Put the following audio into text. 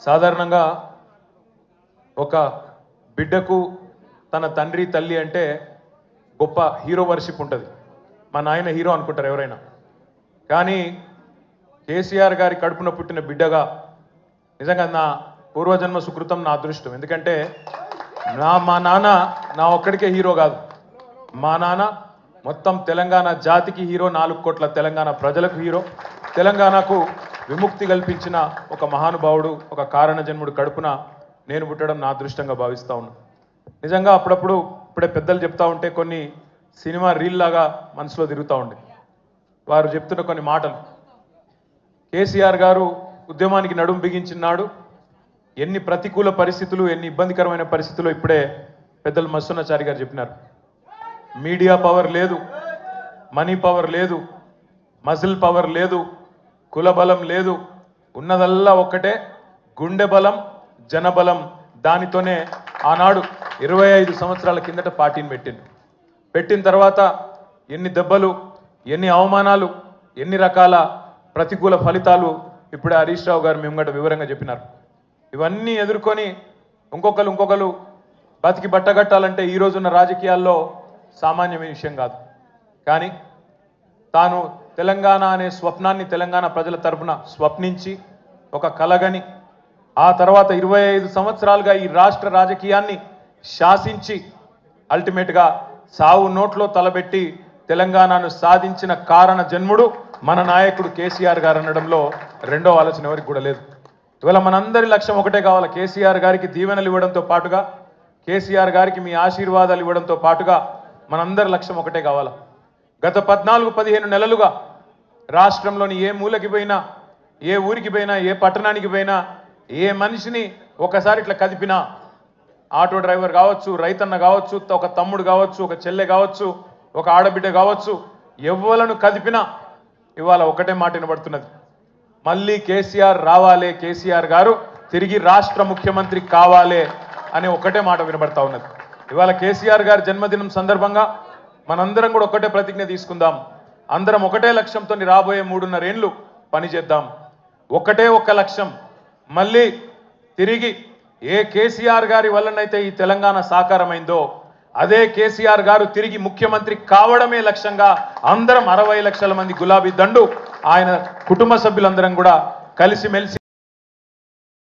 సాధారణంగా ఒక బిడ్డకు తన తండ్రి తల్లి అంటే గొప్ప హీరో వర్షిప్ ఉంటుంది. మా నాయన హీరో అనుకుంటారు ఎవరైనా. కానీ కేసీఆర్ గారి కడుపున పుట్టిన బిడ్డగా నిజంగా నా పూర్వజన్మ సుకృతం, నా అదృష్టం. ఎందుకంటే మా నాన్న నా ఒక్కడికే హీరో కాదు. మా నాన్న మొత్తం తెలంగాణ జాతికి హీరో, 4 కోట్ల తెలంగాణ ప్రజలకు హీరో. తెలంగాణకు విముక్తి కల్పించిన ఒక మహానుభావుడు, ఒక కారణ జన్ముడు కడుపున నేను పుట్టడం నా అదృష్టంగా భావిస్తా ఉన్నా. నిజంగా అప్పుడప్పుడు ఇప్పుడే పెద్దలు చెప్తా ఉంటే కొన్ని సినిమా రీల్ లాగా మనసులో తిరుగుతూ ఉండే. వారు చెప్తున్న కొన్ని మాటలు. కేసీఆర్ గారు ఉద్యమానికి నడుం బిగించినాడు. ఎన్ని ప్రతికూల పరిస్థితులు, ఎన్ని ఇబ్బందికరమైన పరిస్థితులు ఇప్పుడే పెద్దలు మస్సున్నాచారి గారు చెప్పినారు. మీడియా పవర్ లేదు, మనీ పవర్ లేదు, మజిల్ పవర్ లేదు, కుల బలం లేదు, ఉన్నదల్లా ఒక్కటే గుండె బలం, జనబలం. దానితోనే ఆనాడు 25 సంవత్సరాల కిందట పార్టీని పెట్టిన తర్వాత ఎన్ని దెబ్బలు, ఎన్ని అవమానాలు, ఎన్ని రకాల ప్రతికూల ఫలితాలు ఇప్పుడే హరీష్ రావు గారు మేము వివరంగా చెప్పినారు. ఇవన్నీ ఎదుర్కొని ఇంకొకరు బతికి బట్టగట్టాలంటే ఈ రోజున్న రాజకీయాల్లో సామాన్యమైన విషయం కాదు. కానీ తాను తెలంగాణ అనే స్వప్నాన్ని తెలంగాణ ప్రజల తరపున స్వప్నించి ఒక కలగని ఆ తర్వాత 25 సంవత్సరాలుగా ఈ రాష్ట్ర రాజకీయాన్ని శాసించి అల్టిమేట్గా సావు నోట్లో తలబెట్టి తెలంగాణను సాధించిన కారణ జన్ముడు మన నాయకుడు కేసీఆర్ గారు అనడంలో రెండో ఆలోచన ఎవరికి కూడా లేదు. ఇవాళ మనందరి లక్ష్యం ఒకటే కావాలి. కేసీఆర్ గారికి దీవెనలు ఇవ్వడంతో పాటుగా, కేసీఆర్ గారికి మీ ఆశీర్వాదాలు ఇవ్వడంతో పాటుగా మనందరి లక్ష్యం ఒకటే కావాలి. గత 14-15 నెలలుగా రాష్ట్రంలోని ఏ మూలకి పోయినా, ఏ ఊరికి పోయినా, ఏ పట్టణానికి పోయినా, ఏ మనిషిని ఒకసారి ఇట్లా కదిపినా, ఆటో డ్రైవర్ కావచ్చు, రైతన్న కావచ్చు, ఒక తమ్ముడు కావచ్చు, ఒక చెల్లె కావచ్చు, ఒక ఆడబిడ్డ కావచ్చు, ఎవ్వలను కదిపినా ఇవాళ ఒకటే మాట వినబడుతున్నది. మళ్ళీ కేసీఆర్ రావాలే, కేసీఆర్ గారు తిరిగి రాష్ట్ర ముఖ్యమంత్రి కావాలే అనే ఒకటే మాట వినబడతా ఉన్నది. ఇవాళ కేసీఆర్ గారి జన్మదినం సందర్భంగా మనందరం కూడా ఒకటే ప్రతిజ్ఞ తీసుకుందాం. అందరం ఒకటే లక్ష్యంతో రాబోయే 3.5 ఏళ్ళు పనిచేద్దాం. ఒకటే ఒక్క లక్ష్యం, మళ్ళీ తిరిగి ఏ కేసీఆర్ గారి వల్లనైతే ఈ తెలంగాణ సాకారమైందో అదే కేసీఆర్ గారు తిరిగి ముఖ్యమంత్రి కావడమే లక్ష్యంగా అందరం 60 లక్షల మంది గులాబీ దండు ఆయన కుటుంబ సభ్యులందరం కూడా కలిసిమెలిసి